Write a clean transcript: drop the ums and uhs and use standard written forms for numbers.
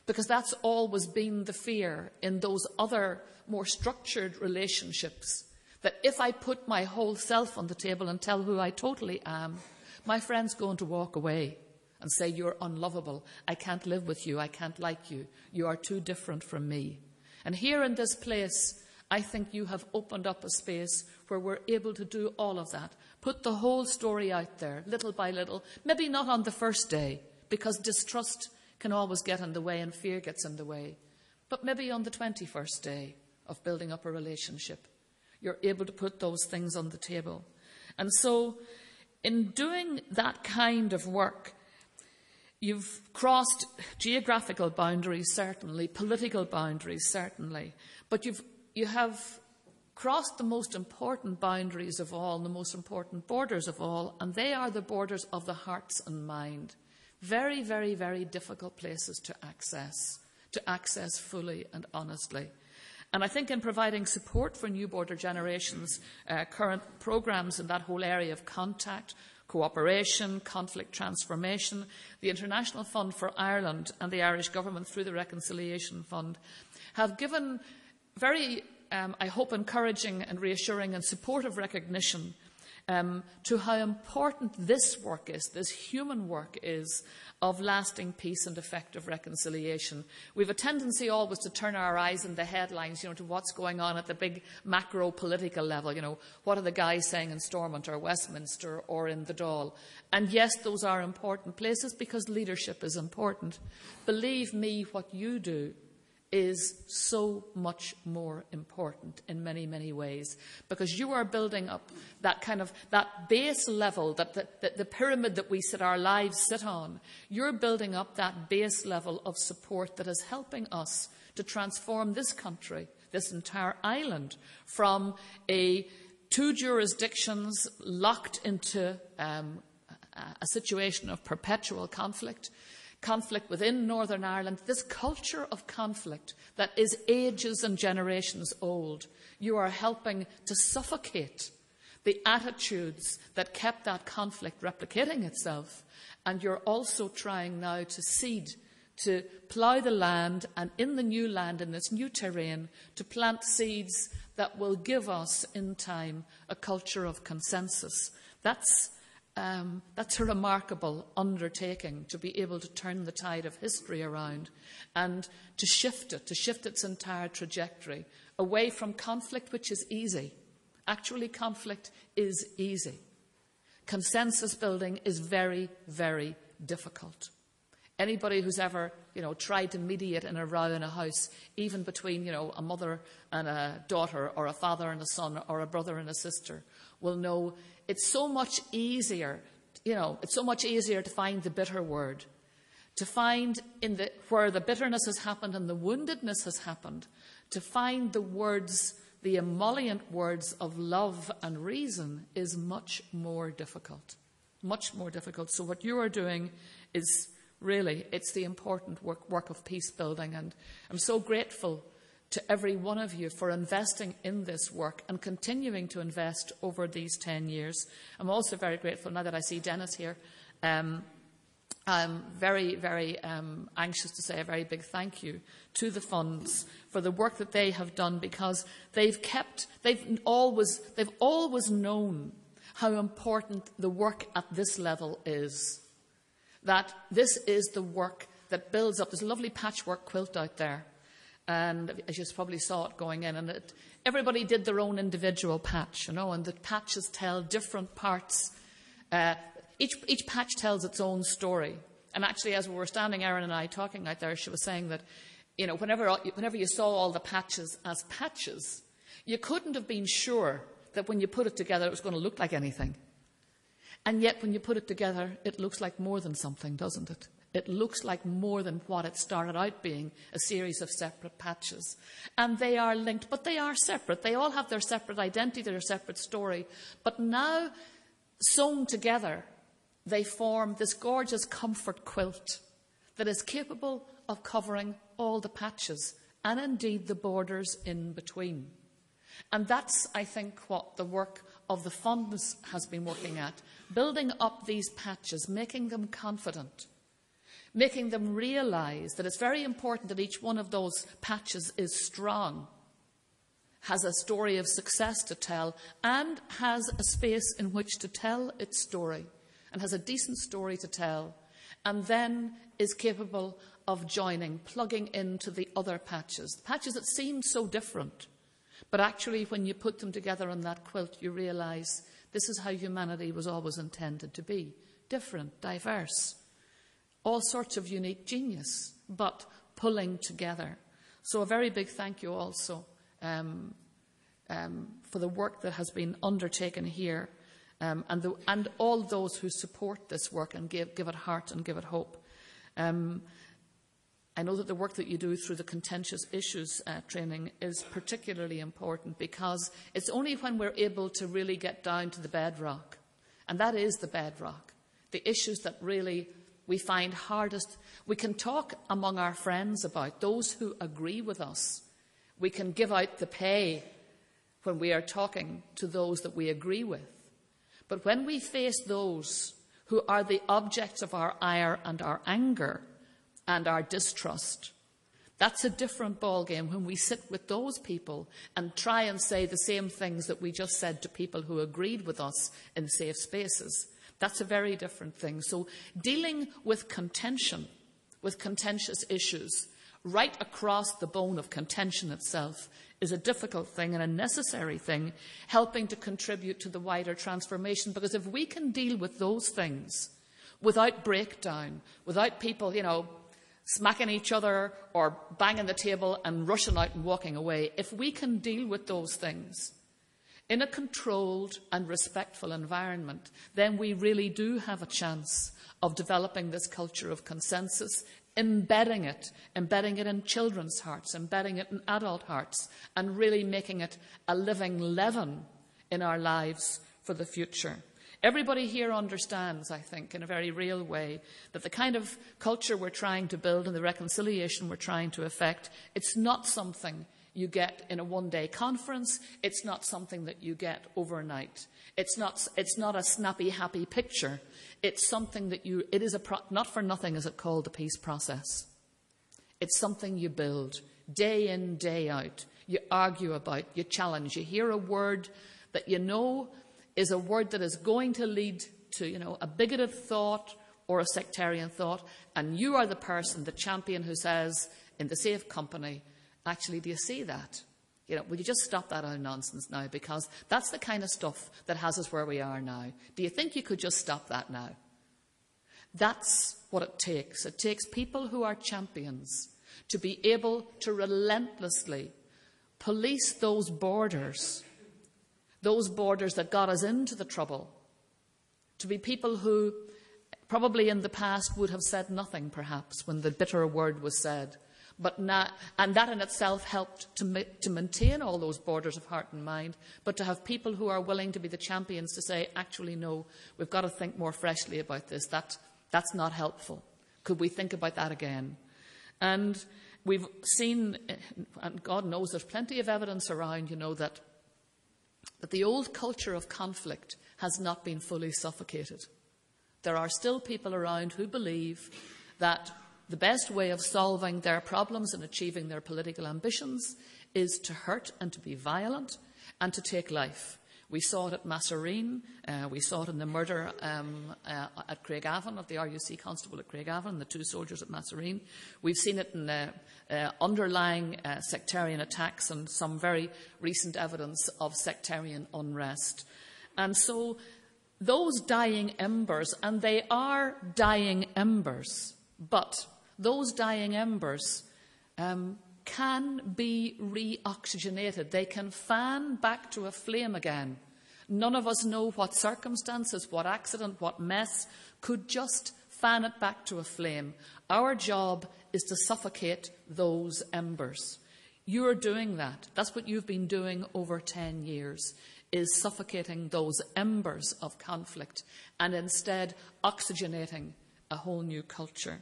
because that's always been the fear in those other more structured relationships, that if I put my whole self on the table and tell who I totally am, my friend's going to walk away and say, you're unlovable, I can't live with you, I can't like you, you are too different from me. And here in this place, I think you have opened up a space where we're able to do all of that. Put the whole story out there, little by little. Maybe not on the first day, because distrust can always get in the way and fear gets in the way. But maybe on the 21st day of building up a relationship, you're able to put those things on the table. And so, in doing that kind of work, you've crossed geographical boundaries, certainly, political boundaries, certainly, but you have crossed the most important boundaries of all, the most important borders of all, and they are the borders of the hearts and mind. Very, very, very difficult places to access fully and honestly. And I think in providing support for New Border Generation's current programmes in that whole area of contact, cooperation, conflict transformation, the International Fund for Ireland and the Irish Government through the Reconciliation Fund have given very, I hope, encouraging and reassuring and supportive recognition to how important this work is, this human work is, of lasting peace and effective reconciliation. We have a tendency always to turn our eyes in the headlines, to what's going on at the big macro political level. What are the guys saying in Stormont or Westminster or in the Dáil? And yes, those are important places because leadership is important. Believe me, what you do is so much more important in many, many ways, because you are building up that base level, that the pyramid that we our lives sit on. You're building up that base level of support that is helping us to transform this country, this entire island, from two jurisdictions locked into a situation of perpetual conflict within Northern Ireland, this culture of conflict that is ages and generations old. You are helping to suffocate the attitudes that kept that conflict replicating itself. And you're also trying now to seed, to plough the land, and in the new land, in this new terrain, to plant seeds that will give us, in time, a culture of consensus. That's a remarkable undertaking, to be able to turn the tide of history around and to shift its entire trajectory away from conflict, which is easy. Actually, conflict is easy. Consensus building is very, very difficult. Anybody who's ever, tried to mediate in a row in a house, even between, a mother and a daughter, or a father and a son, or a brother and a sister, will know it's so much easier, to find the bitter word, to find where the bitterness has happened and the woundedness has happened, to find the words, the emollient words of love and reason is much more difficult. Much more difficult. So what you are doing is really, it's the important work of peace building. And I'm so grateful to every one of you for investing in this work and continuing to invest over these 10 years. I'm also very grateful, now that I see Dennis here, I'm very, very anxious to say a very big thank you to the funds for the work that they have done, because they've always known how important the work at this level is. That this is the work that builds up. There's a lovely patchwork quilt out there. And as you probably saw it going in, and everybody did their own individual patch, and the patches tell different parts. Each patch tells its own story. And actually, as we were standing, Erin and I, talking out there, she was saying that, whenever you saw all the patches as patches, you couldn't have been sure that when you put it together, it was going to look like anything. And yet, when you put it together, it looks like more than something, doesn't it? It looks like more than what it started out being, a series of separate patches. And they are linked, but they are separate. They all have their separate identity, their separate story. But now, sewn together, they form this gorgeous comfort quilt that is capable of covering all the patches, and indeed the borders in between. And that's, I think, what the work of the funds has been working at, building up these patches, making them confident, making them realise that it's very important that each one of those patches is strong, has a story of success to tell, and has a space in which to tell its story, and has a decent story to tell, and then is capable of joining, plugging into the other patches that seem so different. But actually, when you put them together on that quilt, you realise this is how humanity was always intended to be. Different, diverse, all sorts of unique genius, but pulling together. So a very big thank you also for the work that has been undertaken here, and all those who support this work and give it heart and give it hope. I know that the work that you do through the contentious issues training is particularly important, because it's only when we're able to really get down to the bedrock, and that is the bedrock, the issues that really we find hardest. We can talk among our friends about those who agree with us. We can give out the pay when we are talking to those that we agree with. But when we face those who are the objects of our ire and our anger and our distrust, that's a different ballgame when we sit with those people and try and say the same things that we just said to people who agreed with us in safe spaces. That's a very different thing. So dealing with contention, with contentious issues, right across the bone of contention itself, is a difficult thing and a necessary thing, helping to contribute to the wider transformation. Because if we can deal with those things without breakdown, without people, smacking each other or banging the table and rushing out and walking away, if we can deal with those things in a controlled and respectful environment, then we really do have a chance of developing this culture of consensus, embedding it in children's hearts, embedding it in adult hearts, and really making it a living leaven in our lives for the future. Everybody here understands, I think, in a very real way, that the kind of culture we're trying to build and the reconciliation we're trying to effect, it's not something you get in a one-day conference. It's not something that you get overnight. It's not a snappy, happy picture. It's something that not for nothing is it called the peace process. It's something you build day in, day out. You argue about, you challenge, you hear a word that you know is a word that is going to lead to, a bigoted thought or a sectarian thought, and you are the person, the champion, who says, in the safe company, actually, do you see that? Will you just stop that old nonsense now? Because that's the kind of stuff that has us where we are now. Do you think you could just stop that now? That's what it takes. It takes people who are champions to be able to relentlessly police those borders that got us into the trouble, to be people who probably in the past would have said nothing, perhaps, when the bitter word was said. And that in itself helped to maintain all those borders of heart and mind, but to have people who are willing to be the champions to say, actually, no, we've got to think more freshly about this. That's not helpful. Could we think about that again? And we've seen, and God knows there's plenty of evidence around, that the old culture of conflict has not been fully suffocated. There are still people around who believe that the best way of solving their problems and achieving their political ambitions is to hurt and to be violent and to take life. We saw it at Masserine. We saw it in the murder at Craigavon, of the RUC constable at Craigavon, the 2 soldiers at Masserine. We've seen it in underlying sectarian attacks and some very recent evidence of sectarian unrest. And so those dying embers, and they are dying embers, but those dying embers can be re-oxygenated. They can fan back to a flame again. None of us know what circumstances, what accident, what mess could just fan it back to a flame. Our job is to suffocate those embers. You're doing that. That's what you've been doing over 10 years, is suffocating those embers of conflict and instead oxygenating a whole new culture.